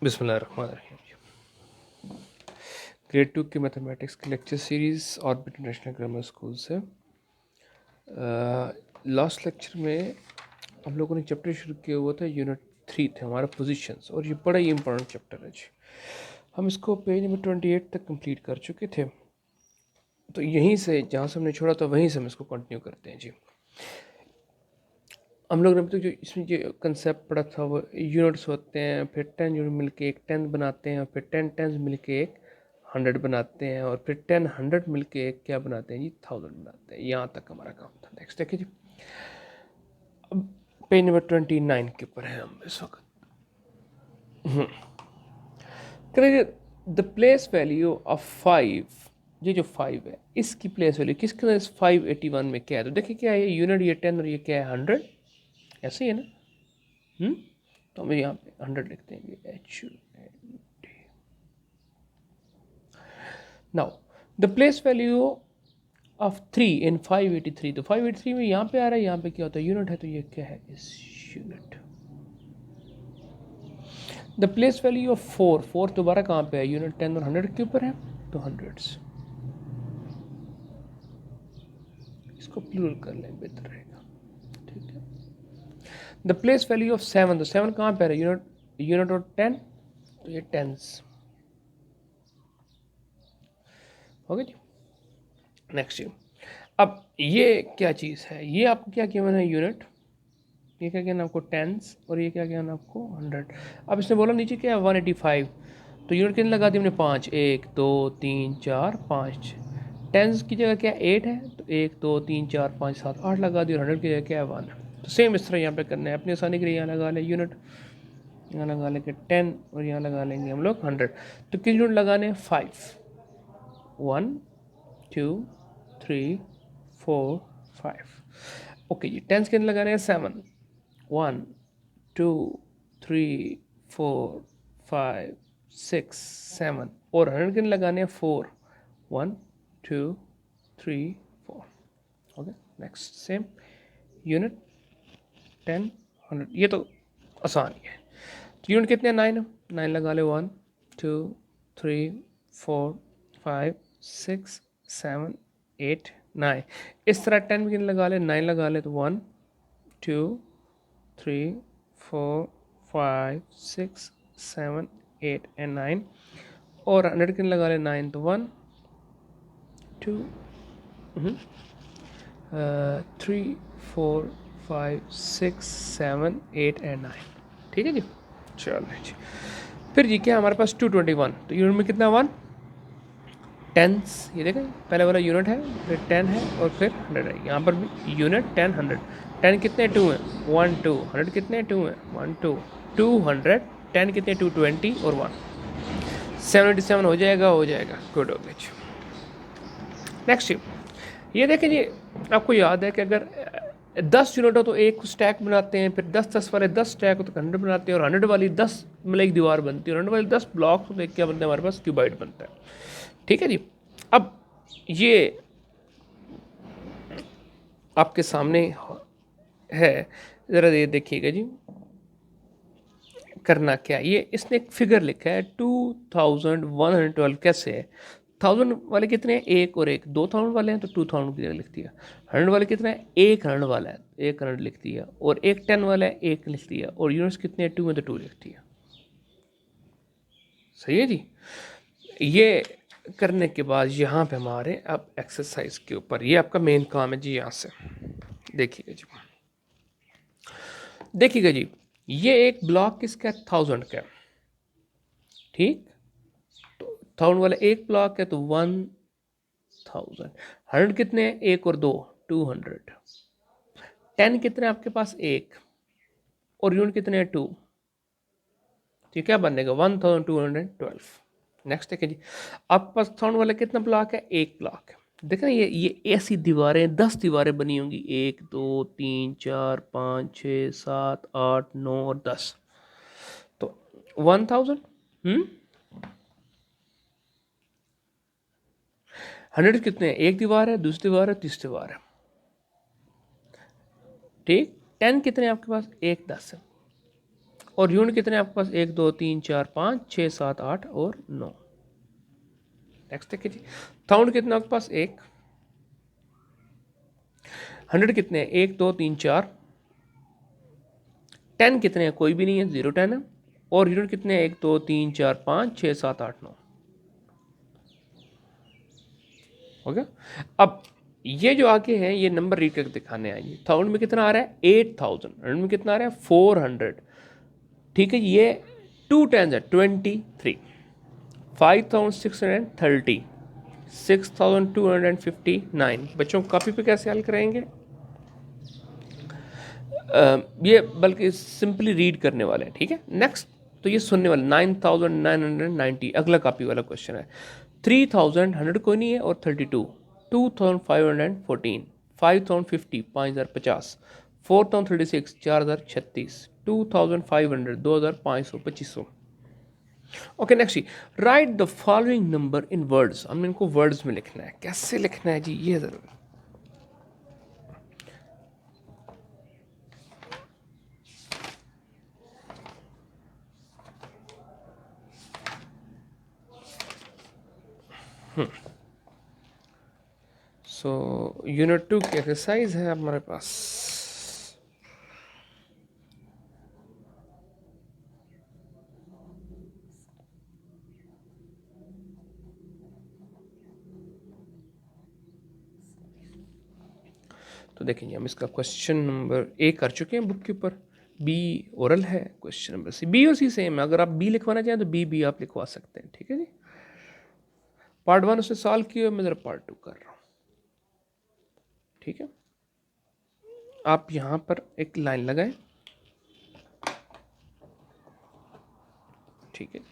बिस्मिल्लाहिर्रहमानिर्रहीम। ग्रेड 2 की मैथमेटिक्स की lecture series orbit international grammar school से लास्ट लेक्चर में हम लोगों ने चैप्टर शुरू किया हुआ था, यूनिट 3 थे हमारा पोजीशंस, और ये बड़ा ही इंपॉर्टेंट चैप्टर है जी। हम इसको पेज नंबर 28 तक कंप्लीट कर चुके थे, तो यहीं से जहाँ से हमने छोड़ा था वहीं से हम इसको कंटिन्यू करते हैं जी। हम लोग ने अभी तक जो इसमें जो कंसेप्ट पढ़ा था वो यूनिट्स होते हैं, फिर 10 यूनिट मिलके एक 10 बनाते हैं, और फिर 10 टेंस मिलके एक 100 बनाते हैं, और फिर 10 100 मिलके एक क्या बनाते हैं जी, 1000 बनाते हैं। यहाँ तक हमारा काम था। नेक्स्ट देखिए जी, अब पेज नंबर 29 के ऊपर है हम इस वक्त। करेंगे द प्लेस वैल्यू ऑफ 5, ये जो 5 है इसकी प्लेस वैल्यू किसके अंदर 581 में क्या है, तो देखिए क्या है, ये यूनिट, ये 10 और ये क्या है 100, ऐसे ही है ना। तो हम यहाँ पे 100 लिखते हैं, H now the place value of 3 इन 583, तो 583 में यहाँ पे आ रहा है, यहाँ पे क्या होता है यूनिट है, तो ये क्या है इस unit. The place value of 4 दोबारा कहाँ पे है, यूनिट 10 और 100 के ऊपर है, तो हंड्रेड्स, इसको प्लूरल कर लें बेहतर रहेगा, ठीक है। द प्लेस वैल्यू ऑफ 7, तो 7 कहाँ पे है, यूनिट और 10, तो ये टेंस हो गया जी। नेक्स्ट जी, अब ये क्या चीज़ है, ये आपको क्या किया मैंने यूनिट, ये क्या किया आपको टेंस, और ये क्या किया आपको 100। अब इसने बोला नीचे क्या है 185, तो यूनिट कितने लगा दी हमने 5, 1 2 3 4 5। टेंस की जगह क्या 8 है, तो 1 2 3 4 5 7 8 लगा दी, और 100 की जगह क्या है 1। तो सेम इस तरह यहाँ पे करना है, अपनी आसानी के लिए यहाँ लगा लें यूनिट, यहाँ लगा लेंगे 10, और यहाँ लगा लेंगे हम लोग 100। तो किस यूनिट लगाने 5, 1 2 3 4 5। ओके जी, टेंस कितने लगाने हैं 7, 1 2 3 4 5 6 7, और 100 कितने लगाने हैं 4, 1 2 3 4। ओके, नेक्स्ट सेम यूनिट 10 100, ये तो आसान ही है। तो यूनिट कितने 9, 9 लगा ले, 1 2 3 4 5 6 7 8 9। इस तरह 10 भी कितने लगा ले, 9 लगा ले, तो 1 2 3 4 5 6 7 8 एंड 9, और 100 कितने लगा ले 9, तो 1 2 3 4 5 6 7 8 एंड 9। ठीक है जी, चलो जी। फिर जी क्या हमारे पास 221, तो यूनिट में कितना 1 टेंस, ये देखें पहले वाला यूनिट है, फिर 10 है, और फिर 100 है। यहाँ पर भी यूनिट 10 100, 10 कितने 2 हैं 1 2, 100 कितने 2 हैं 1 2, 200, 10 कितने 220 और 1, 77 हो जाएगा, गुड हो गया। नेक्स्ट ये देखें जी, आपको याद है कि अगर 10 यूनिट हो तो एक स्टैक बनाते हैं, फिर 10 वाले 10 स्टैक हो तो 100 बनाते हैं, और 100 वाली 10 मतलब एक दीवार बनती है, और 100 वाली 10 ब्लॉक तो एक क्या बनता है हमारे पास, क्यूबाइड बनता है। ठीक है जी, अब ये आपके सामने है, ज़रा ये देखिएगा जी करना क्या, ये इसने एक फिगर लिखा है 2112, कैसे है, 1000 वाले कितने हैं, एक और एक, 2000 वाले हैं तो 2000 की जगह लिख दिया, 100 वाले कितने हैं, एक 100 वाला है, एक 100 लिख दिया, और एक 10 वाला है, एक लिख दिया, और यूनिट्स कितने हैं 2 में तो 2 लिख दिया। सही है जी। ये करने के बाद यहाँ पे हमारे अब एक्सरसाइज के ऊपर, ये आपका मेन काम है जी। यहाँ से देखिएगा जी, देखिएगा जी, ये एक ब्लॉक किसका 1000 का, ठीक, तो 1000 वाला एक ब्लॉक है तो 1000, 100 कितने हैं, एक और दो 200, 10 कितने आपके पास एक, और यूनिट कितने हैं 2, तो क्या बनेगा 1212। नेक्स्ट देखिए जी, आपके पास 1000 वाला कितना ब्लॉक है, एक ब्लॉक है। देखें ये ऐसी दीवारें 10 दीवारें बनी होंगी, 1 2 3 4 5 6 7 8 9 और 10, तो 1000 100 कितने हैं, एक दीवार है, दूसरी दीवार है, तीसरी दीवार है, ठीक। 10 कितने हैं आपके पास, एक 10 है, और यूनिट कितने आपके पास, 1 2 3 4 5 6 7 8 और 9। नेक्स्ट देखिए जी, थाउजेंड कितने आपके पास, 1। हंड्रेड कितने हैं, 1 2 3 4। 10 कितने हैं, कोई भी नहीं है, 0 10 है। और यूनिट कितने हैं, 1 2 3 4 5 6 7 8 9। हो गया। अब ये जो आगे है ये नंबर रीड करके दिखाने आइए। थाउजेंड में कितना आ रहा है, 8000। हंड्रेड में कितना आ रहा है, 400। ठीक है, ये 2 10 है, 23। 5630, 6259। बच्चों कॉपी पे कैसे हल करेंगे, ये बल्कि सिंपली रीड करने वाले हैं। ठीक है, नेक्स्ट तो ये सुनने वाले 9990। अगला कॉपी वाला क्वेश्चन है। 3000 100 कोई नहीं है, और 32। 2514, 5050 5050, 4036 4036, 2500 2500 2500। ओके नेक्स्ट जी, write the following number in words. हमने इनको वर्ड्स में लिखना है। कैसे लिखना है जी, ये जरूर। सो यूनिट 2 की एक्सरसाइज है हमारे पास। तो देखेंगे हम इसका क्वेश्चन नंबर ए कर चुके हैं बुक के ऊपर। बी ओरल है, क्वेश्चन नंबर सी। बी और सी सेम है, अगर आप बी लिखवाना चाहें तो बी आप लिखवा सकते हैं। ठीक है जी, पार्ट 1 उसने सॉल्व किया, मैं ज़रा पार्ट 2 कर रहा हूँ। ठीक है, आप यहाँ पर एक लाइन लगाएं। ठीक है जी,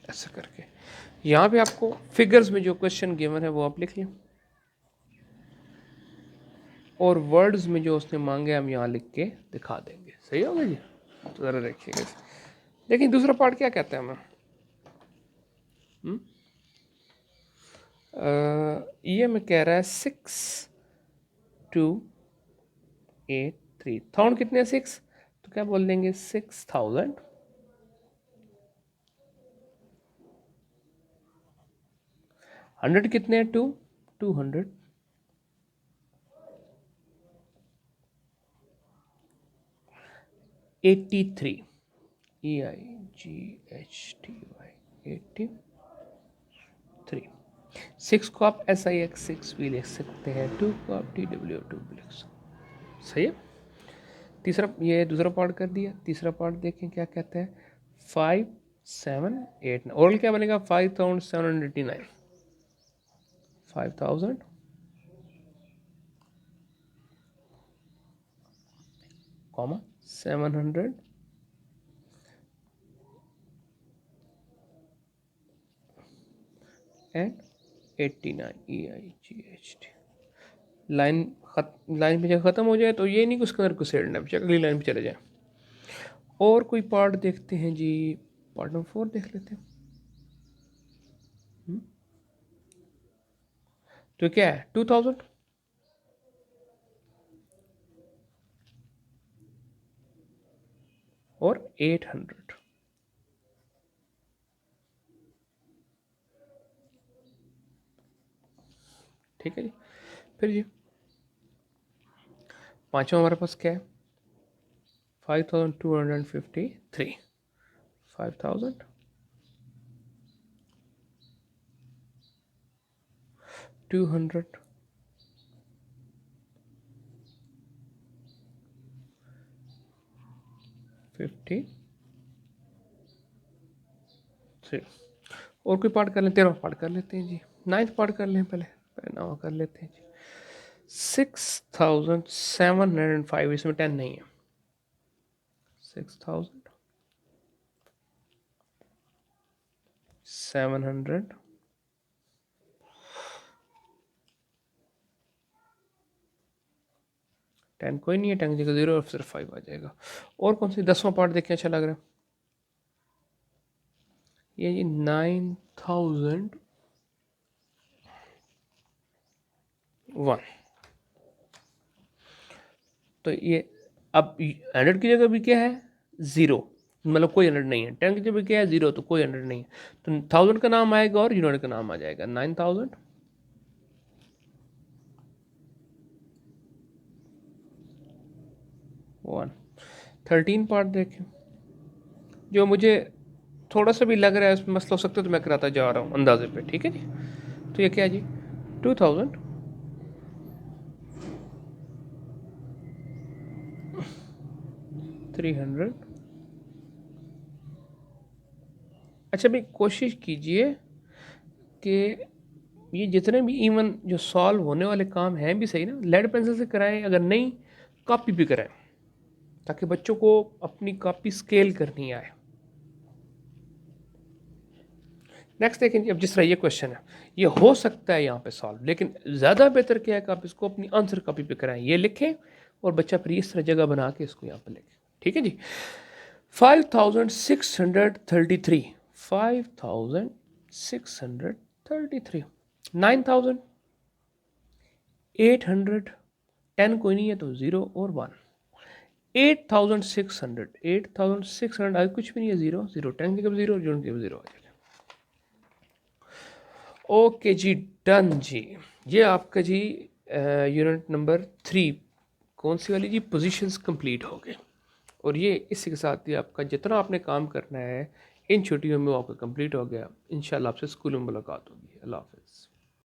ऐसा करके यहाँ पे आपको फिगर्स में जो क्वेश्चन गिवन है वो आप लिख लें, और वर्ड्स में जो उसने मांगे हम यहाँ लिख के दिखा देंगे। सही होगा जी, तो ज़रा देखिएगा। लेकिन दूसरा पार्ट क्या कहता है हमें, ये में कह रहा है 6283। थाउजेंड कितने, 6, तो क्या बोल देंगे 6000। हंड्रेड कितने हैं, 2, 200। Eighty three, EIGHTY 83। 6 को आप SIX6 भी लिख सकते हैं, 2 को आप TW2 भी लिख सकते हैं। सही है। तीसरा, ये दूसरा पार्ट कर दिया। तीसरा पार्ट देखें क्या कहता है, 5789। ओरल क्या बनेगा, 5789, 5000 कॉमा 700 एंड 89 EIGHT। लाइन पे जब ख़त्म हो जाए तो ये नहीं कि उसके अंदर घुसेड़ना, बेशक अगली लाइन पे चले जाए। और कोई पार्ट देखते हैं जी, पार्ट नंबर 4 देख लेते हैं। तो क्या है, 2000 और 800। ठीक है जी, फिर जी पांचवा हमारे पास क्या है, 5253, 5000 200 53। और कोई पार्ट कर लें, 13 पार्ट कर लेते हैं जी। 9th पार्ट कर लें, पहले पहले 9 कर लेते हैं जी। 6705, इसमें 10 नहीं है। 6700 10 कोई नहीं है, 10 जगह 0 और सिर्फ 5 आ जाएगा। और कौन सी 10वां पार्ट देखें, अच्छा लग रहा है ये जी, 9001। तो ये अब 100 की जगह भी क्या है 0, मतलब कोई 100 नहीं है। 10 की जगह क्या है 0, तो कोई 100 नहीं है। तो 1000 का नाम आएगा और यूनिट का नाम आ जाएगा 9000 1। 13 पार्ट देखें, जो मुझे थोड़ा सा भी लग रहा है इसमें मसला हो सकता है तो मैं कराता जा रहा हूँ अंदाजे पे, ठीक है जी। तो ये क्या है जी 2000 300। अच्छा भाई कोशिश कीजिए कि ये जितने भी इवन जो सॉल्व होने वाले काम हैं भी सही ना लेड पेंसिल से कराएं, अगर नहीं कॉपी भी कराएं, ताकि बच्चों को अपनी कॉपी स्केल करनी आए। नेक्स्ट देखें जी, अब जिस तरह ये क्वेश्चन है ये हो सकता है यहाँ पे सॉल्व, लेकिन ज़्यादा बेहतर क्या है कि आप इसको अपनी आंसर कॉपी पे कराएं, ये लिखें और बच्चा फिर इस तरह जगह बना के इसको यहाँ पे लिखे, ठीक है जी। 5633, 5633, 9800, 10 कोई नहीं है तो 0 और 1, 8600, 8600 आगे कुछ भी नहीं है 0 0, 10 की कब 0, 0 की कब 0 आ जाएगा। ओके जी डन जी। ये आपका जी यूनिट नंबर 3 कौन सी वाली जी पोजीशंस कंप्लीट हो गए, और ये इसी के साथ ही आपका जितना आपने काम करना है इन छुट्टियों में वो आपका कंप्लीट हो गया। इंशाल्लाह आपसे स्कूल में मुलाकात होगी। अल्लाह हाफ़िज़।